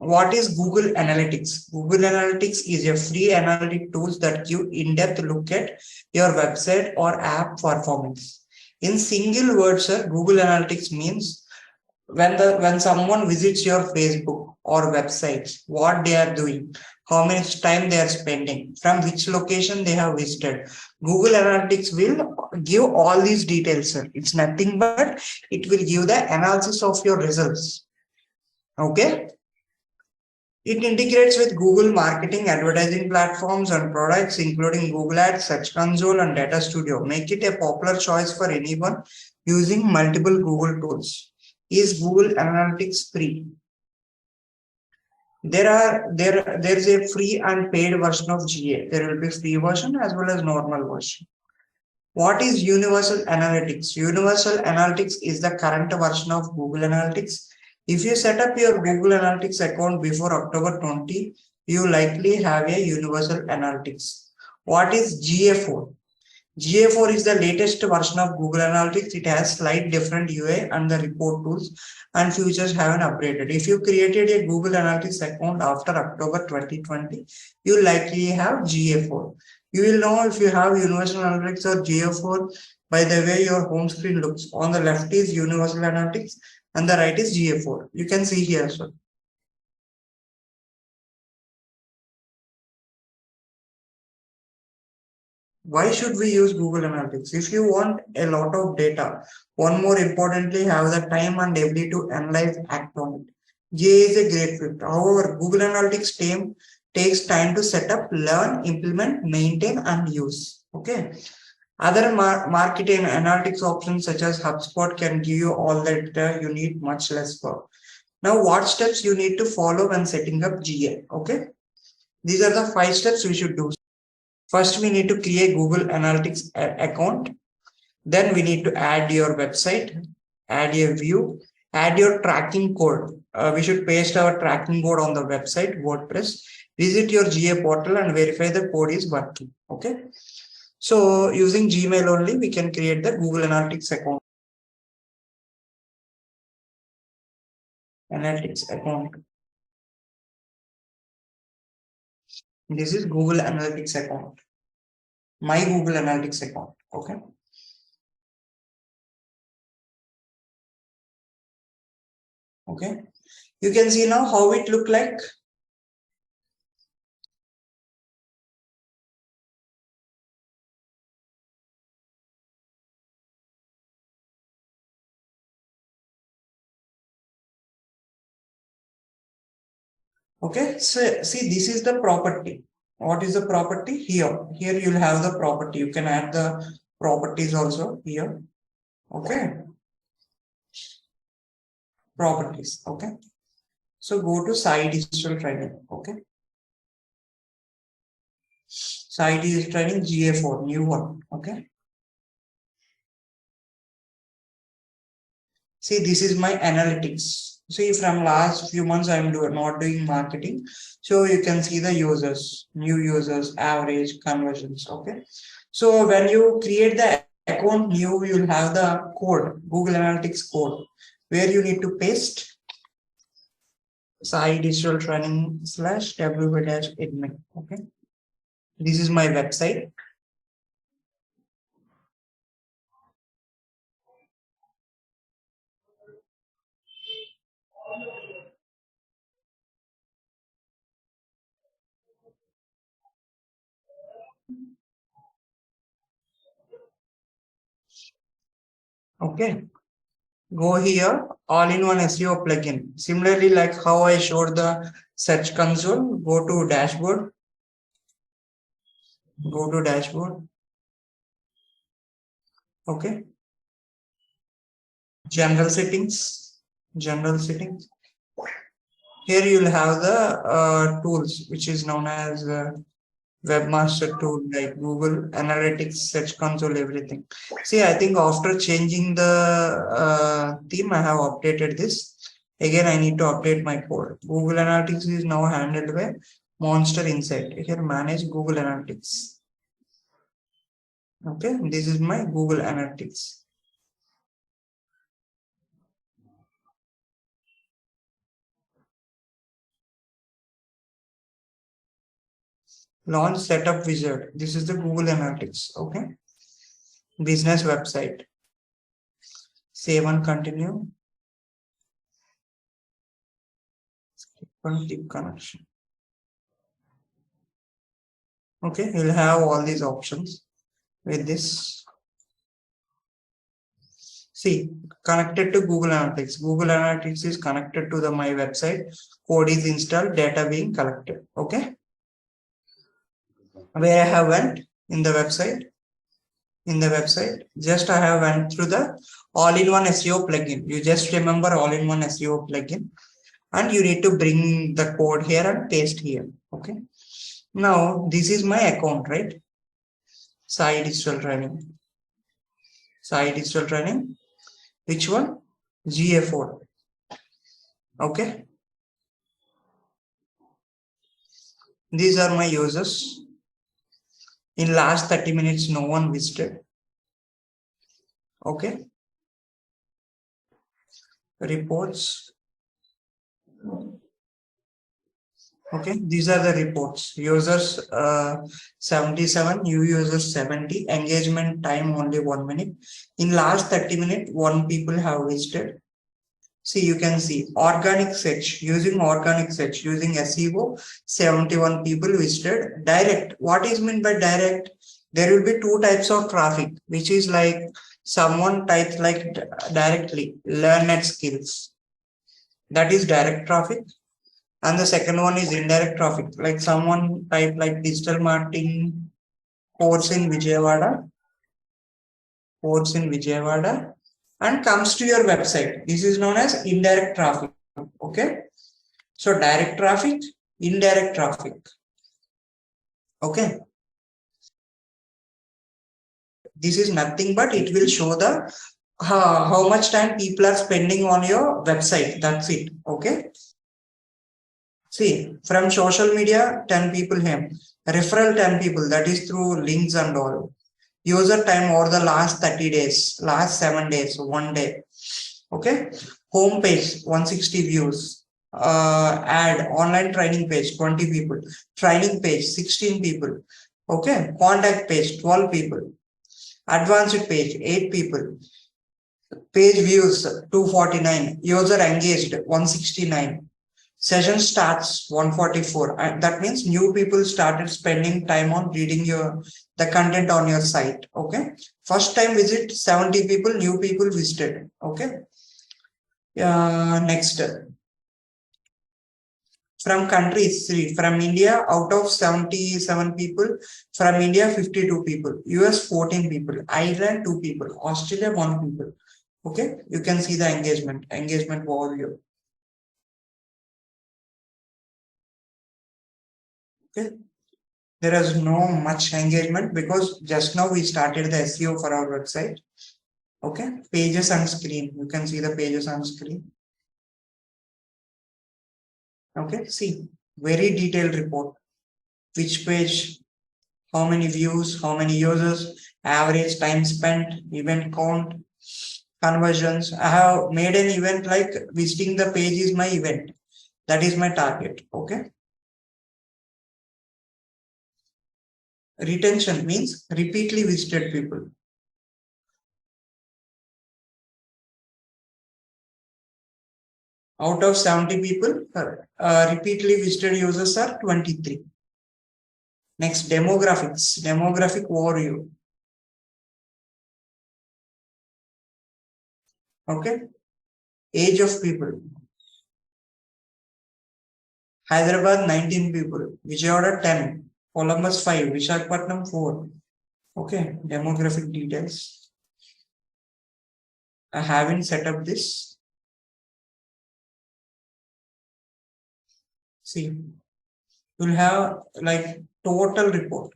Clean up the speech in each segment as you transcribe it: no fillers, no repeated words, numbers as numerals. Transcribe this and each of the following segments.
What is Google Analytics? Google Analytics is a free analytic tools that give in-depth look at your website or app performance. In single words, sir, Google Analytics means when someone visits your Facebook or websites, what they are doing, how much time they are spending, from which location they have visited. Google Analytics will give all these details, sir. It's nothing but it will give the analysis of your results. Okay. It integrates with Google marketing, advertising platforms, and products, including Google Ads, Search Console, and Data Studio. Make it a popular choice for anyone using multiple Google tools. Is Google Analytics free? There's a free and paid version of GA. There will be free version as well as normal version. What is Universal Analytics? Universal Analytics is the current version of Google Analytics. If you set up your Google Analytics account before October 20, you likely have a Universal Analytics. What is GA4? GA4 is the latest version of Google Analytics. It has slight different UI and the report tools and features haven't upgraded. If you created a Google Analytics account after October 2020, you likely have GA4. You will know if you have Universal Analytics or GA4 by the way your home screen looks. On the left is Universal Analytics and the right is GA4. You can see here as well. Why should we use Google Analytics? If you want a lot of data, one more importantly, have the time and ability to analyze, act on it. GA is a great fit. However, Google Analytics team takes time to set up, learn, implement, maintain, and use. Okay. Other marketing analytics options such as HubSpot can give you all the data you need much less work. Now, what steps you need to follow when setting up GA? Okay. These are the 5 steps we should do. First, we need to create Google Analytics account. Then we need to add your website, add a view, add your tracking code. We should paste our tracking code on the website, WordPress. Visit your GA portal and verify the code is working. Okay. So using Gmail only, we can create the Google Analytics account. Analytics account. This is Google Analytics account. My Google Analytics account. Okay. Okay. You can see now how it look like. Okay, so see, this is the property. What is the property? Here you'll have the property. You can add the properties also here. Okay, properties. Okay, so go to Sai Digital Training. Okay, Sai Digital Training GA4, new one. Okay, see, this is my analytics. See, from last few months, I'm not doing marketing. So you can see the users, new users, average conversions. Okay. So when you create the account new, you'll have the code, Google Analytics code, where you need to paste Sai Digital Training / wp-admin. Okay. This is my website. Okay. Go here, all-in-one SEO plugin. Similarly, like how I showed the Search Console, go to dashboard. Go to dashboard. Okay. General settings. General settings. Here you'll have the tools, which is known as webmaster tool like Google Analytics, Search Console, everything. See, I think after changing the theme, I have updated this. Again, I need to update my code. Google Analytics is now handled by Monster Insight. Here, manage Google Analytics. Okay, this is my Google Analytics. Launch setup wizard. This is the Google Analytics. Okay. Business website. Save and continue. Keep connection. Okay, you'll have all these options with this. See, connected to Google Analytics. Google Analytics is connected to my website. Code is installed, data being collected. Okay. Where I have went in the website. Just I have went through the all-in-one SEO plugin. You just remember all-in-one SEO plugin, and you need to bring the code here and paste here. Okay. Now this is my account, right? Sai Digital Training. Sai Digital Training. Which one? GA4. Okay. These are my users. In last 30 minutes, no one visited. Okay. Reports. Okay. These are the reports. Users 77, new users 70. Engagement time only 1 minute. In last 30 minutes, 1 people have visited. See, you can see organic search, using SEO, 71 people visited. Direct, what is meant by direct? There will be 2 types of traffic, which is like someone types like directly, learned skills. That is direct traffic. And the second one is indirect traffic, like someone type like digital marketing course in Vijayawada, and comes to your website. This is known as indirect traffic. Okay. So direct traffic, indirect traffic. Okay. This is nothing but it will show the how much time people are spending on your website. That's it. Okay. See, from social media, 10 people have. Referral 10 people, that is through links and all. User time over the last 30 days, last 7 days, 1 day. Okay. Home page, 160 views. Ad, online training page, 20 people. Training page, 16 people. Okay. Contact page, 12 people. Advanced page, 8 people. Page views, 249. User engaged, 169. Session starts 144, and that means new people started spending time on reading the content on your site. Okay, first time visit 70 people, new people visited. Okay. Next, from countries, from India, out of 77 people, from India 52 people, US 14 people, Ireland 2 people, Australia 1 people. Okay, you can see the engagement overview. Okay, there is no much engagement because just now we started the SEO for our website. Okay, pages on screen. You can see the pages on screen. Okay, see, very detailed report. Which page, how many views, how many users, average time spent, event count, conversions. I have made an event like visiting the page is my event. That is my target. Okay. Retention means repeatedly visited people. Out of 70 people, repeatedly visited users are 23. Next, demographics, demographic overview. Okay. Age of people. Hyderabad 19 people, Vijayawada 10, Columbus 5, Visakhapatnam 4. Okay, demographic details. I haven't set up this. See, you'll have like total report.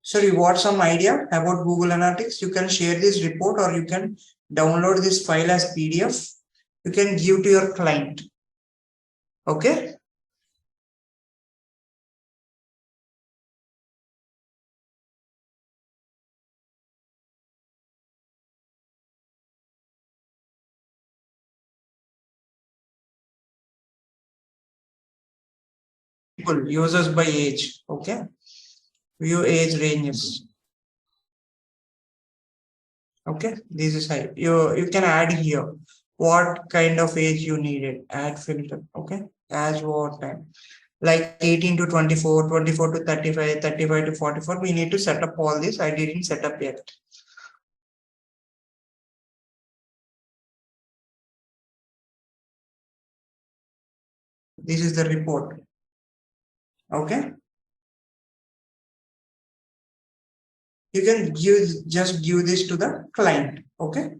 So you want some idea about Google Analytics? You can share this report or you can download this file as PDF. You can give to your client. Okay. People, users by age. Okay. View age ranges. Okay. This is how you can add here what kind of age you needed. Add filter. Okay. As what time? Like 18 to 24, 24 to 35, 35 to 44. We need to set up all this. I didn't set up yet. This is the report. Okay. You can just give this to the client. Okay.